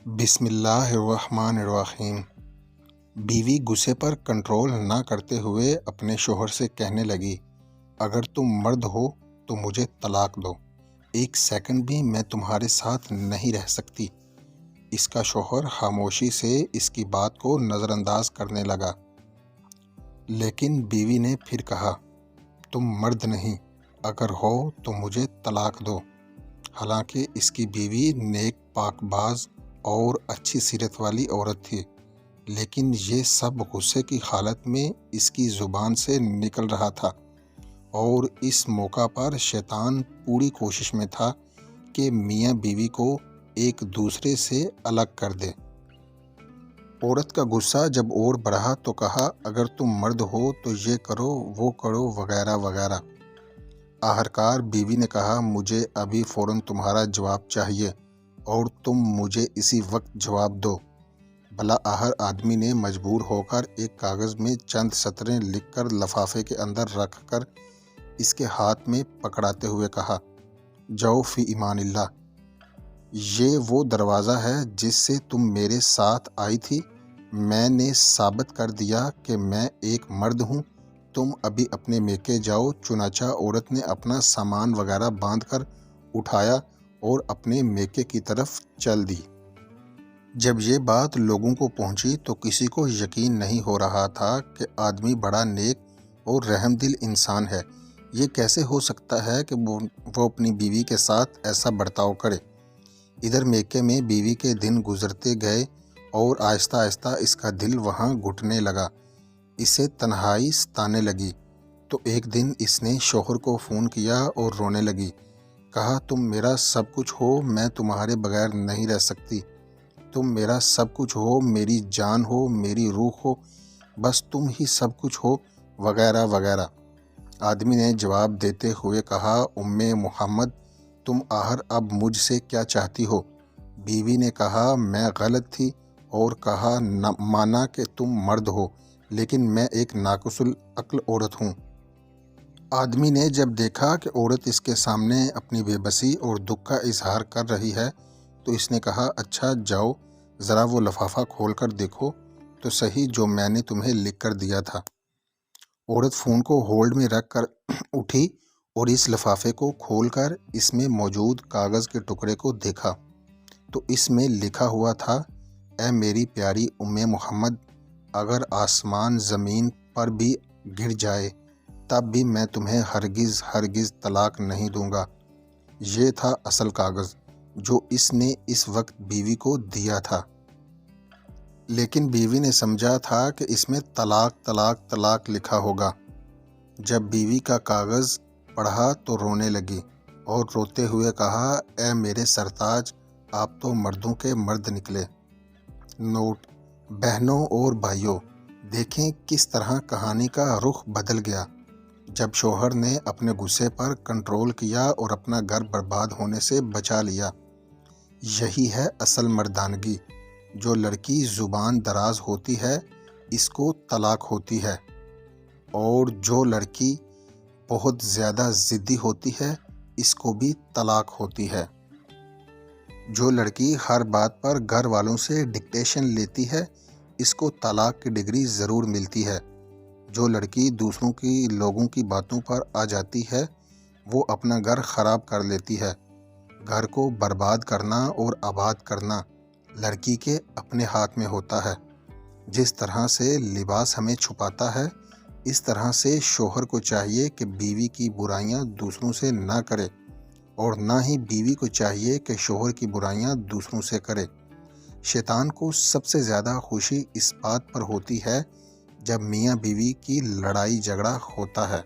بسم اللہ الرحمن الرحیم۔ بیوی غصے پر کنٹرول نہ کرتے ہوئے اپنے شوہر سے کہنے لگی، اگر تم مرد ہو تو مجھے طلاق دو، ایک سیکنڈ بھی میں تمہارے ساتھ نہیں رہ سکتی۔ اس کا شوہر خاموشی سے اس کی بات کو نظر انداز کرنے لگا، لیکن بیوی نے پھر کہا، تم مرد نہیں، اگر ہو تو مجھے طلاق دو۔ حالانکہ اس کی بیوی نیک پاک باز اور اچھی سیرت والی عورت تھی، لیکن یہ سب غصے کی حالت میں اس کی زبان سے نکل رہا تھا، اور اس موقع پر شیطان پوری کوشش میں تھا کہ میاں بیوی کو ایک دوسرے سے الگ کر دے۔ عورت کا غصہ جب اور بڑھا تو کہا، اگر تم مرد ہو تو یہ کرو وہ کرو وغیرہ وغیرہ۔ آخرکار بیوی نے کہا، مجھے ابھی فوراً تمہارا جواب چاہیے اور تم مجھے اسی وقت جواب دو۔ بلاآخر آدمی نے مجبور ہو کر ایک کاغذ میں چند سطریں لکھ کر لفافے کے اندر رکھ کر اس کے ہاتھ میں پکڑاتے ہوئے کہا، جاؤ فی امان اللہ۔ یہ وہ دروازہ ہے جس سے تم میرے ساتھ آئی تھی، میں نے ثابت کر دیا کہ میں ایک مرد ہوں، تم ابھی اپنے میکے جاؤ۔ چنانچہ عورت نے اپنا سامان وغیرہ باندھ کر اٹھایا اور اپنے میکے کی طرف چل دی۔ جب یہ بات لوگوں کو پہنچی تو کسی کو یقین نہیں ہو رہا تھا کہ آدمی بڑا نیک اور رحم دل انسان ہے، یہ کیسے ہو سکتا ہے کہ وہ اپنی بیوی کے ساتھ ایسا برتاؤ کرے۔ ادھر میکے میں بیوی کے دن گزرتے گئے اور آہستہ آہستہ اس کا دل وہاں گھٹنے لگا، اسے تنہائی ستانے لگی۔ تو ایک دن اس نے شوہر کو فون کیا اور رونے لگی، کہا، تم میرا سب کچھ ہو، میں تمہارے بغیر نہیں رہ سکتی، تم میرا سب کچھ ہو، میری جان ہو، میری روح ہو، بس تم ہی سب کچھ ہو وغیرہ وغیرہ۔ آدمی نے جواب دیتے ہوئے کہا، ام محمد، تم آخر اب مجھ سے کیا چاہتی ہو؟ بیوی نے کہا، میں غلط تھی اور کہا مانا کہ تم مرد ہو، لیکن میں ایک ناقص العقل عورت ہوں۔ آدمی نے جب دیکھا کہ عورت اس کے سامنے اپنی بے بسی اور دکھ کا اظہار کر رہی ہے تو اس نے کہا، اچھا جاؤ ذرا وہ لفافہ کھول کر دیکھو تو صحیح جو میں نے تمہیں لکھ کر دیا تھا۔ عورت فون کو ہولڈ میں رکھ کر اٹھی اور اس لفافے کو کھول کر اس میں موجود کاغذ کے ٹکڑے کو دیکھا تو اس میں لکھا ہوا تھا، اے میری پیاری ام محمد، اگر آسمان زمین پر بھی گر جائے تب بھی میں تمہیں ہرگز ہرگز طلاق نہیں دوں گا۔ یہ تھا اصل کاغذ جو اس نے اس وقت بیوی کو دیا تھا، لیکن بیوی نے سمجھا تھا کہ اس میں طلاق طلاق طلاق لکھا ہوگا۔ جب بیوی کا کاغذ پڑھا تو رونے لگی اور روتے ہوئے کہا، اے میرے سرتاج، آپ تو مردوں کے مرد نکلے۔ نوٹ: بہنوں اور بھائیوں، دیکھیں کس طرح کہانی کا رخ بدل گیا جب شوہر نے اپنے غصے پر کنٹرول کیا اور اپنا گھر برباد ہونے سے بچا لیا۔ یہی ہے اصل مردانگی۔ جو لڑکی زبان دراز ہوتی ہے اس کو طلاق ہوتی ہے، اور جو لڑکی بہت زیادہ ضدی ہوتی ہے اس کو بھی طلاق ہوتی ہے۔ جو لڑکی ہر بات پر گھر والوں سے ڈکٹیشن لیتی ہے اس کو طلاق کی ڈگری ضرور ملتی ہے۔ جو لڑکی دوسروں کی لوگوں کی باتوں پر آ جاتی ہے وہ اپنا گھر خراب کر لیتی ہے۔ گھر کو برباد کرنا اور آباد کرنا لڑکی کے اپنے ہاتھ میں ہوتا ہے۔ جس طرح سے لباس ہمیں چھپاتا ہے اس طرح سے شوہر کو چاہیے کہ بیوی کی برائیاں دوسروں سے نہ کرے، اور نہ ہی بیوی کو چاہیے کہ شوہر کی برائیاں دوسروں سے کرے۔ شیطان کو سب سے زیادہ خوشی اس بات پر ہوتی ہے جب میاں بیوی کی لڑائی جھگڑا ہوتا ہے۔